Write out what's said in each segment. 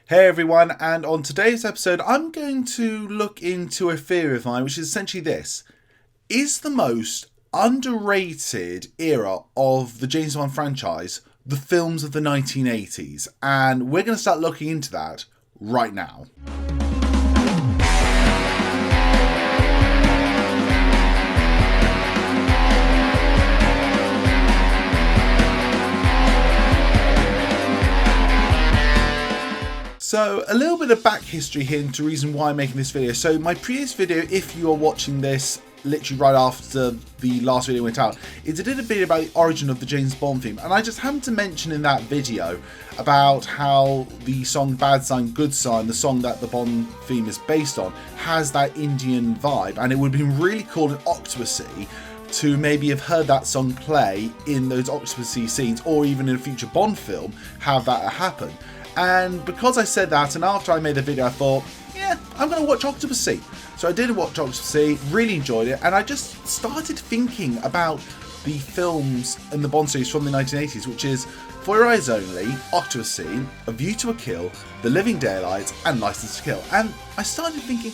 Hey everyone, and on today's episode I'm going to look into a theory of mine, which is essentially this. Is the most underrated era of the James Bond franchise the films of the 1980s? And we're going to start looking into that right now. So, a little bit of back history here into the reason why I'm making this video. So, my previous video, if you are watching this literally right after the last video went out, is I did a video about the origin of the James Bond theme. And I just happened to mention in that video about how the song Bad Sign, Good Sign, the song that the Bond theme is based on, has that Indian vibe. And it would have been really cool in Octopussy to maybe have heard that song play in those Octopussy scenes, or even in a future Bond film, have that happen. And because I said that, and after I made the video, I thought, yeah, I'm going to watch Octopussy. So I did watch Octopussy, really enjoyed it, and I just started thinking about the films in the Bond series from the 1980s, which is For Your Eyes Only, Octopussy, A View to a Kill, The Living Daylights, and Licence to Kill. And I started thinking,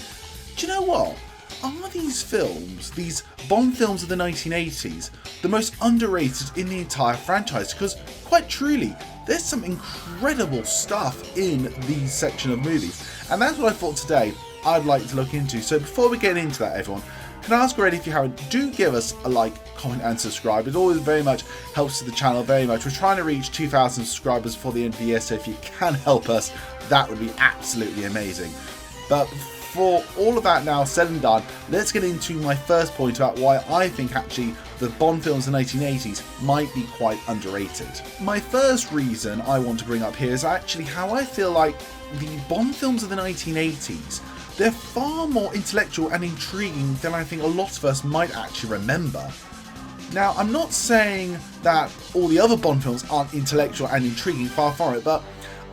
do you know what? Are these films, these Bond films of the 1980s, the most underrated in the entire franchise? Because, quite truly, there's some incredible stuff in these section of movies. And that's what I thought today I'd like to look into. So before we get into that, everyone, can I ask already, if you haven't, do give us a like, comment and subscribe. It always very much helps to the channel very much. We're trying to reach 2,000 subscribers before the end of the year, so if you can help us, that would be absolutely amazing. But for all of that now said and done, let's get into my first point about why I think actually the Bond films in the 1980s might be quite underrated. My first reason I want to bring up here is actually how I feel like the Bond films of the 1980s, they're far more intellectual and intriguing than I think a lot of us might actually remember. Now, I'm not saying that all the other Bond films aren't intellectual and intriguing, far from it, but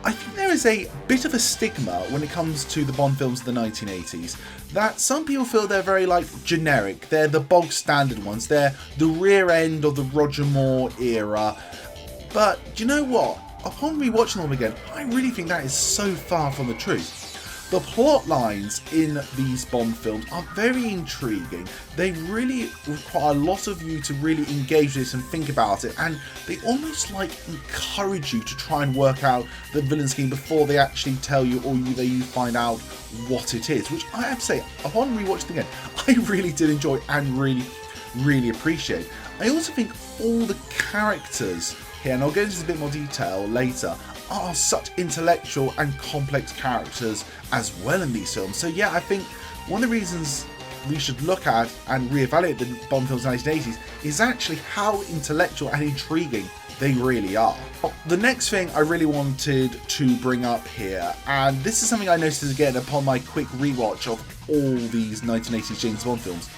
I think there is a bit of a stigma when it comes to the Bond films of the 1980s, that some people feel they're very, generic. They're the bog standard ones. They're the rear end of the Roger Moore era. But do you know what? Upon rewatching them again, I really think that is so far from the truth. The plot lines in these Bond films are very intriguing. They really require a lot of you to really engage with this and think about it, and they almost encourage you to try and work out the villain scheme before they actually tell you, or you find out what it is, which I have to say, upon rewatching again, I really did enjoy and really appreciate. I also think all the characters here, and I'll go into a bit more detail later, are such intellectual and complex characters as well in these films. So yeah, I think one of the reasons we should look at and reevaluate the Bond films in the 1980s is actually how intellectual and intriguing they really are. The next thing I really wanted to bring up here, and this is something I noticed again upon my quick rewatch of all these 1980s James Bond films,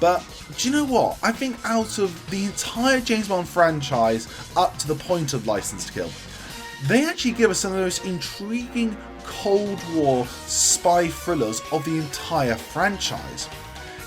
but do you know what? I think out of the entire James Bond franchise up to the point of Licence to Kill, they actually give us some of the most intriguing Cold War spy thrillers of the entire franchise.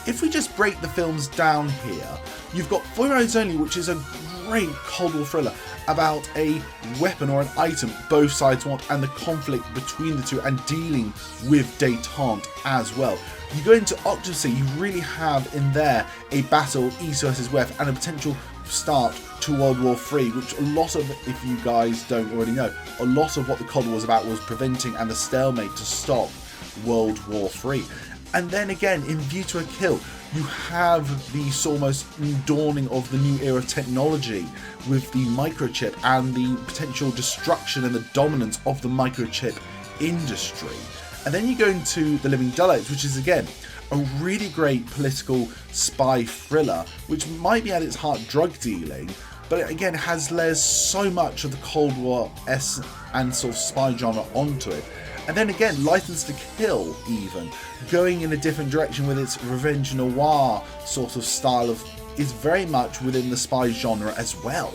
If we just break the films down here, you've got For Your Eyes Only, which is a great Cold War thriller about a weapon or an item both sides want and the conflict between the two and dealing with détente as well. You go into Octopussy, you really have in there a battle East versus West and a potential start to World War III, which a lot of, if you guys don't already know, a lot of what the Cold War was about was preventing and the stalemate to stop World War III. And then again, in View to a Kill, you have the almost dawning of the new era of technology with the microchip and the potential destruction and the dominance of the microchip industry. And then you go into The Living Daylights, which is again a really great political spy thriller, which might be at its heart drug dealing, but again has layers so much of the Cold War and sort of spy genre onto it. And then again, Licence to Kill, even going in a different direction with its revenge noir sort of style is very much within the spy genre as well.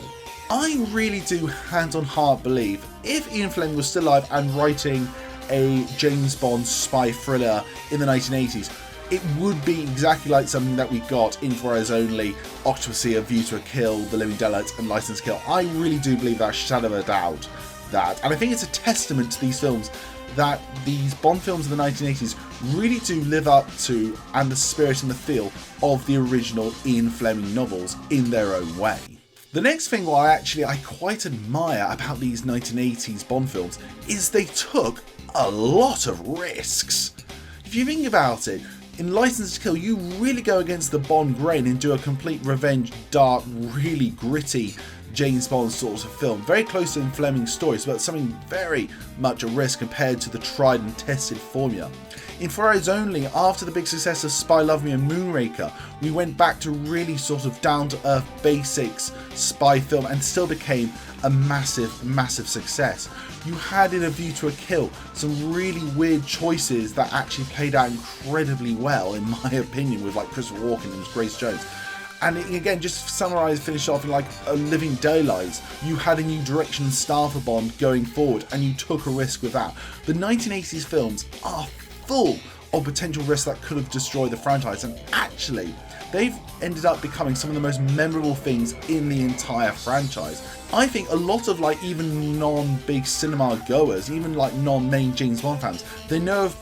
I really do hand on heart believe if Ian Fleming was still alive and writing a James Bond spy thriller in the 1980s, it would be exactly like something that we got in For Eyes Only, Octopussy, A View to a Kill, The Living Daylights, and Licence to Kill. I really do believe that, shadow of a doubt, that. And I think it's a testament to these films that these Bond films of the 1980s really do live up to, and the spirit and the feel of the original Ian Fleming novels in their own way. The next thing I quite admire about these 1980s Bond films is they took a lot of risks. If you think about it, in License to Kill, you really go against the Bond grain and do a complete revenge, dark, really gritty James Bond sort of film, very close to Fleming's stories, but something very much a risk compared to the tried and tested formula. In For Eyes Only, after the big success of Spy Love Me and Moonraker, we went back to really sort of down-to-earth basics spy film and still became a massive success. You had in A View to a Kill some really weird choices that actually played out incredibly well, in my opinion, with like Christopher Walken and Grace Jones. And again, just to summarise, finish off in like A Living Daylights, you had a new direction and style for Bond going forward, and you took a risk with that. The 1980s films are full of potential risks that could have destroyed the franchise, and actually, they've ended up becoming some of the most memorable things in the entire franchise. I think a lot of like even non-big cinema goers, even like non-main James Bond fans, they know of,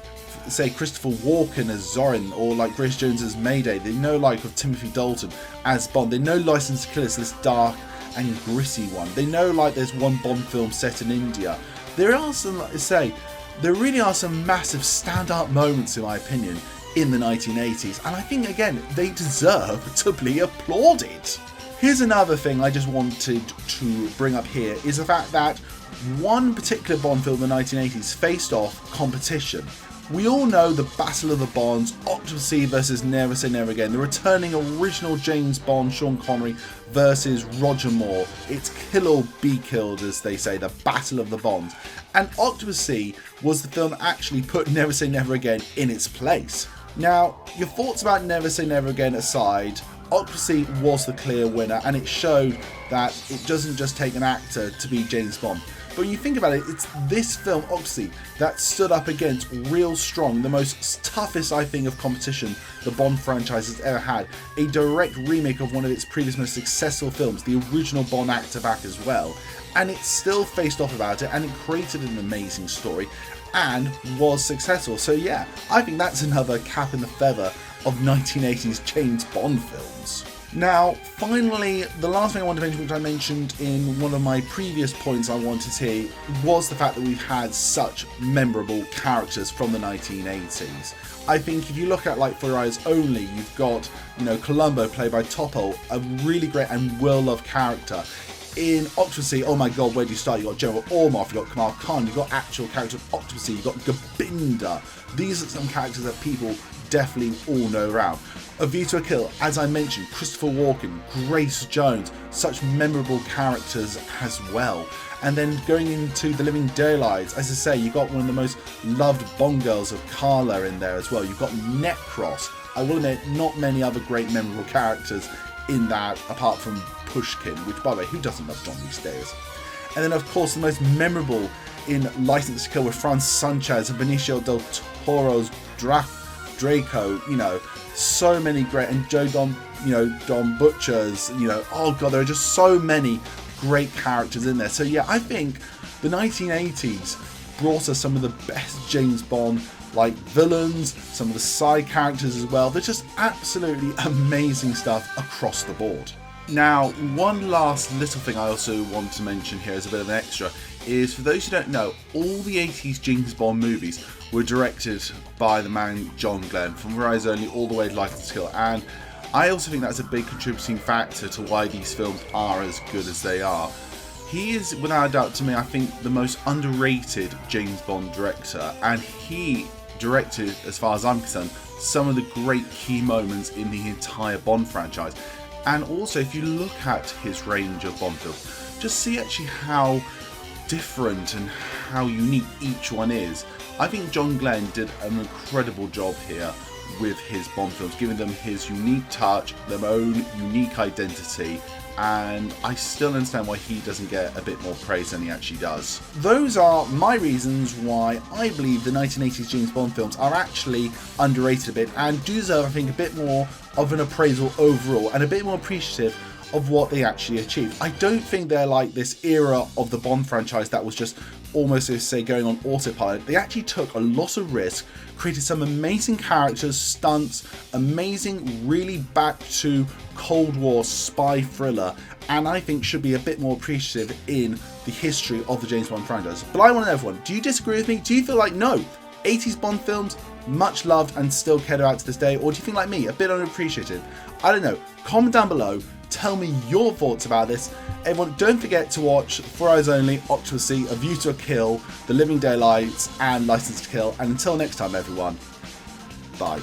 say, Christopher Walken as Zorin, or like Grace Jones as Mayday. They know like of Timothy Dalton as Bond. They know License to Kill is this dark and gritty one. They know like there's one Bond film set in India. There are some, like I say, there really are some massive stand-up moments, in my opinion, in the 1980s, and I think again they deserve to be applauded. Here's another thing I just wanted to bring up here, is the fact that one particular Bond film in the 1980s faced off competition. We all know the Battle of the Bonds, Octopussy versus Never Say Never Again, the returning original James Bond, Sean Connery versus Roger Moore. It's kill or be killed, as they say, the Battle of the Bonds. And Octopussy was the film that actually put Never Say Never Again in its place. Now, your thoughts about Never Say Never Again aside, Octopussy was the clear winner, and it showed that it doesn't just take an actor to be James Bond. But when you think about it, it's this film, Octopussy, that stood up against real strong, the most toughest, I think, of competition the Bond franchise has ever had. A direct remake of one of its previous most successful films, the original Bond actor back as well. And it still faced off about it, and it created an amazing story and was successful. So yeah, I think that's another cap in the feather of 1980s James Bond films. Now, finally, the last thing I want to mention, which I mentioned in one of my previous points I wanted here, was the fact that we've had such memorable characters from the 1980s. I think if you look at like For Your Eyes Only, you've got, Columbo played by Topol, a really great and well-loved character. In Octopussy, oh my god, where do you start? You've got General Ormov, you've got Kamal Khan, you've got actual characters of Octopussy, you've got Gobinda. These are some characters that people definitely all know around. A View to a Kill, as I mentioned, Christopher Walken, Grace Jones, such memorable characters as well. And then going into The Living Daylights, as I say, you've got one of the most loved Bond girls of Carla in there as well. You've got Necros. I will admit, not many other great memorable characters in that, apart from Pushkin, which, by the way, who doesn't love John these days? And then, of course, the most memorable in License to Kill with Franz Sanchez and Benicio del Toro's Draco, so many great, and Joe Don Butcher's, oh god, there are just so many great characters in there. So yeah, I think the 1980s brought us some of the best James Bond like villains, some of the side characters as well. They're just absolutely amazing stuff across the board. Now, one last little thing I also want to mention here as a bit of an extra is, for those who don't know, all the 80s James Bond movies were directed by the man John Glenn, from For Your Eyes Only all the way to License to Kill, and I also think that's a big contributing factor to why these films are as good as they are. He is, without a doubt, to me, I think, the most underrated James Bond director, and he directed, as far as I'm concerned, some of the great key moments in the entire Bond franchise. And also, if you look at his range of Bond films, just see actually how different and how unique each one is. I think John Glenn did an incredible job here with his Bond films, giving them his unique touch, their own unique identity, and I still understand why he doesn't get a bit more praise than he actually does. Those are my reasons why I believe the 1980s James Bond films are actually underrated a bit and do deserve, I think, a bit more of an appraisal overall and a bit more appreciative of what they actually achieved. I don't think they're like this era of the Bond franchise that was just almost, as say, going on autopilot. They actually took a lot of risk, created some amazing characters, stunts, amazing, really back to Cold War spy thriller, and I think should be a bit more appreciative in the history of the James Bond franchise. But I want to know, everyone, do you disagree with me? Do you feel like, no, 80s Bond films, much loved and still cared about to this day? Or do you think, like me, a bit unappreciated? I don't know. Comment down below. Tell me your thoughts about this. Everyone, don't forget to watch For Eyes Only, Octopussy, A View to a Kill, The Living Daylights, and License to Kill. And until next time, everyone, bye.